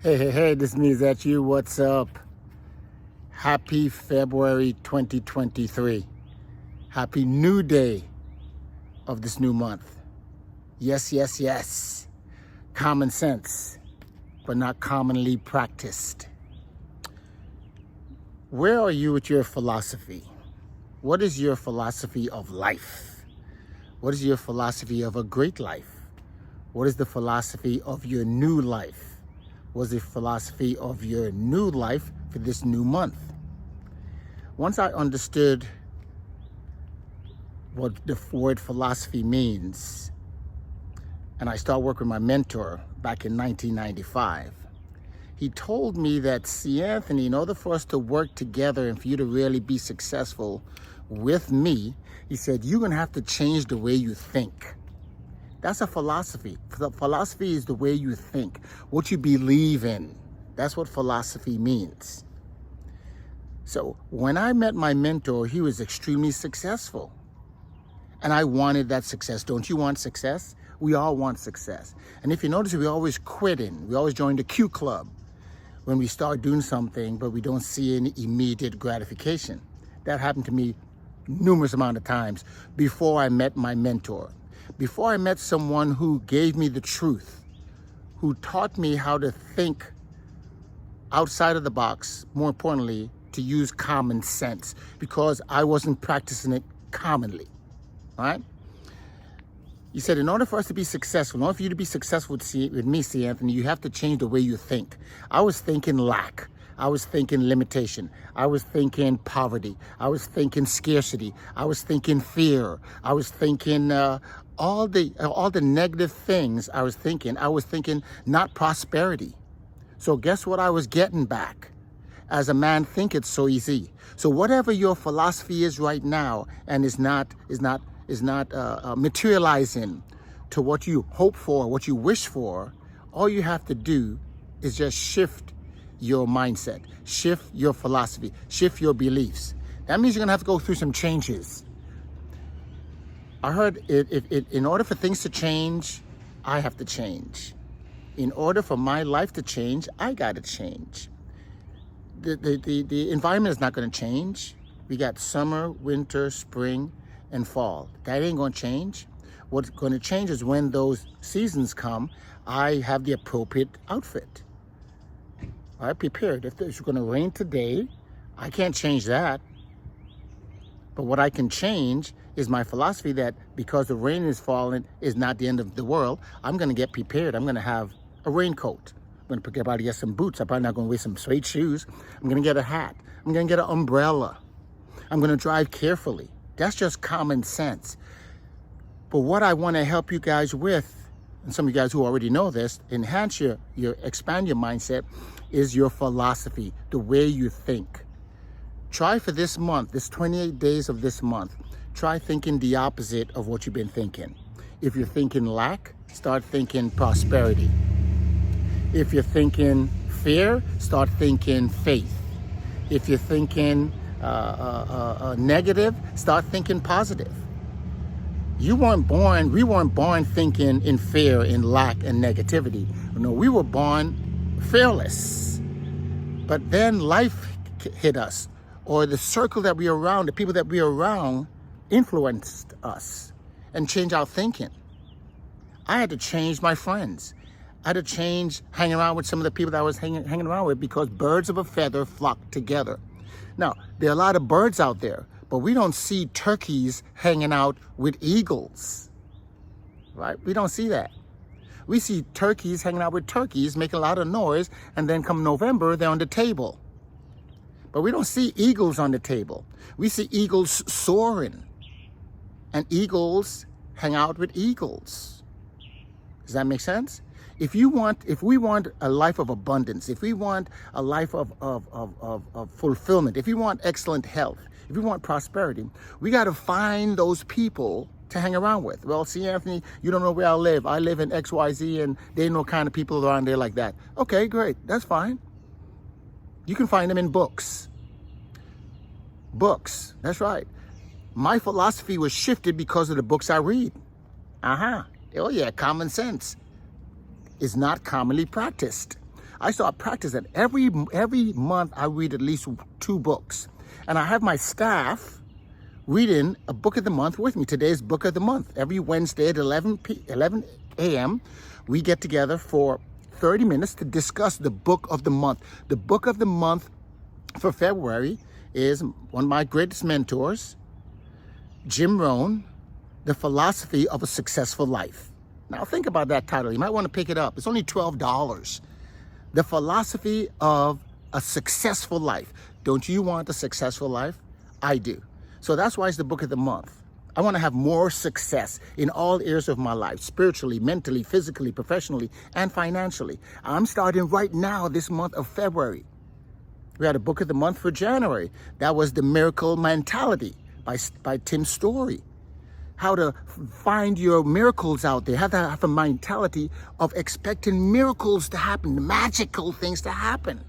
Hey, this me, is that you? What's up? Happy February 2023. Happy new day of this new month. Yes. Common sense, but not commonly practiced. Where are you with your philosophy? What is your philosophy of life? What is your philosophy of a great life? What is the philosophy of your new life? What is the philosophy of your new life for this new month? Once I understood what the word philosophy means, and I started working with my mentor back in 1995, he told me that, see, Anthony, in order for us to work together and for you to really be successful with me, he said, you're going to have to change the way you think. That's a philosophy. Philosophy is the way you think, what you believe in. That's what philosophy means. So when I met my mentor, he was extremely successful. And I wanted that success. Don't you want success? We all want success. And if you notice, we always quitting. We always join the Q club when we start doing something, but we don't see any immediate gratification. That happened to me numerous amount of times before I met my mentor. Before I met someone who gave me the truth, who taught me how to think outside of the box, more importantly, to use common sense, because I wasn't practicing it commonly, all right? He said, in order for us to be successful, in order for you to be successful with me, see, Anthony, you have to change the way you think. I was thinking lack. I was thinking limitation. I was thinking poverty. I was thinking scarcity. I was thinking fear. I was thinking all the negative things I was thinking not prosperity. So guess what I was getting back? As a man thinketh, so is he. So whatever your philosophy is right now and is not materializing to what you hope for, what you wish for, all you have to do is just shift your mindset, shift your philosophy, shift your beliefs. That means you're gonna have to go through some changes. I heard in order for things to change, I have to change. In order for my life to change, I gotta change. The environment is not gonna change. We got summer, winter, spring, and fall. That ain't gonna change. What's gonna change is when those seasons come, I have the appropriate outfit. All right, prepared. If it's gonna rain today, I can't change that. But what I can change is my philosophy that because the rain is falling is not the end of the world, I'm gonna get prepared. I'm gonna have a raincoat. I'm gonna probably get some boots. I'm probably not gonna wear some suede shoes. I'm gonna get a hat. I'm gonna get an umbrella. I'm gonna drive carefully. That's just common sense. But what I wanna help you guys with, and some of you guys who already know this, enhance expand your mindset, is your philosophy, the way you think. Try for this month, this 28 days of this month, try thinking the opposite of what you've been thinking. If you're thinking lack, start thinking prosperity. If you're thinking fear, start thinking faith. If you're thinking negative, start thinking positive. We weren't born thinking in fear, in lack, and negativity. No, we were born fearless. But then life hit us, or the circle that we are around, the people that we are around influenced us and changed our thinking. I had to change my friends. I had to change hanging around with some of the people that I was hanging around with, because birds of a feather flock together. Now, there are a lot of birds out there, but we don't see turkeys hanging out with eagles, right? We don't see that. We see turkeys hanging out with turkeys, making a lot of noise, and then come November, they're on the table. But we don't see eagles on the table. We see eagles soaring, and eagles hang out with eagles. Does that make sense? If we want a life of abundance, if we want a life of fulfillment, if we want excellent health, if we want prosperity, we got to find those people to hang around with. Well, see, Anthony, you don't know where I live. I live in XYZ, and they know kind of people around there like that. Okay, great. That's fine. You can find them in books. Books. That's right. My philosophy was shifted because of the books I read. Oh yeah, common sense is not commonly practiced. I start practicing. Every month I read at least 2 books. And I have my staff reading a book of the month with me. Today's book of the month. Every Wednesday at 11 a.m. we get together for 30 minutes to discuss the book of the month. The book of the month for February is one of my greatest mentors, Jim Rohn, The Philosophy of a Successful Life. Now think about that title. You might want to pick it up. It's only $12. The Philosophy of a Successful Life. Don't you want a successful life? I do. So that's why it's the book of the month. I want to have more success in all areas of my life, spiritually, mentally, physically, professionally, and financially. I'm starting right now this month of February. We had a book of the month for January. That was The Miracle Mentality by Tim Storey. How to find your miracles out there. How to have a mentality of expecting miracles to happen, magical things to happen.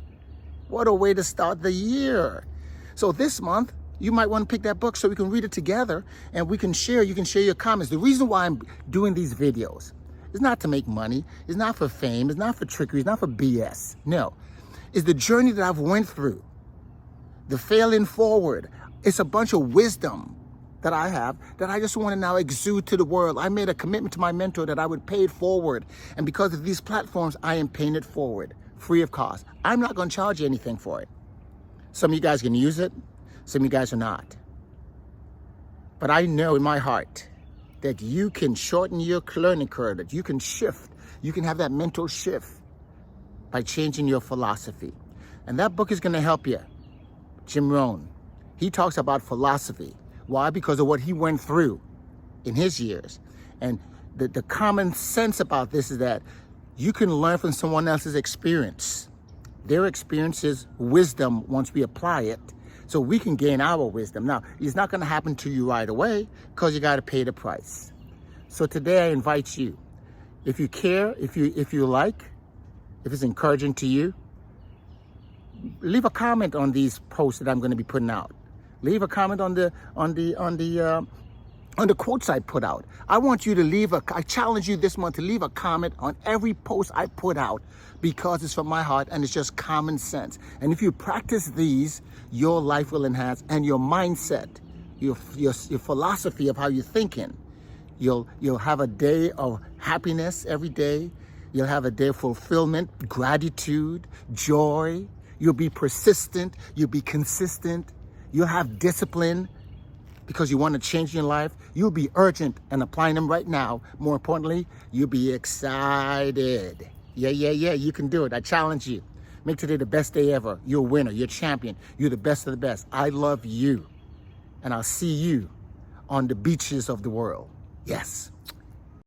What a way to start the year. So this month, you might want to pick that book so we can read it together and we can share. You can share your comments. The reason why I'm doing these videos is not to make money. It's not for fame. It's not for trickery. It's not for BS. No. It's the journey that I've went through. The failing forward. It's a bunch of wisdom that I have that I just want to now exude to the world. I made a commitment to my mentor that I would pay it forward. And because of these platforms, I am paying it forward, free of cost. I'm not going to charge you anything for it. Some of you guys can use it. Some of you guys are not. But I know in my heart that you can shorten your learning curve, that you can shift. You can have that mental shift by changing your philosophy. And that book is going to help you. Jim Rohn. He talks about philosophy. Why? Because of what he went through in his years. And the common sense about this is that you can learn from someone else's experience. Their experience is wisdom once we apply it, so we can gain our wisdom. Now, it's not going to happen to you right away because you got to pay the price. So today I invite you, if you care, if you like, if it's encouraging to you, leave a comment on these posts that I'm going to be putting out. Leave a comment on the quotes I put out. I want you to I challenge you this month to leave a comment on every post I put out because it's from my heart and it's just common sense. And if you practice these, your life will enhance and your mindset, your philosophy of how you're thinking. You'll have a day of happiness every day. You'll have a day of fulfillment, gratitude, joy. You'll be persistent. You'll be consistent. You'll have discipline because you want to change your life. You'll be urgent and applying them right now. More importantly, you'll be excited. Yeah, you can do it. I challenge you. Make today the best day ever. You're a winner. You're a champion. You're the best of the best. I love you. And I'll see you on the beaches of the world. Yes.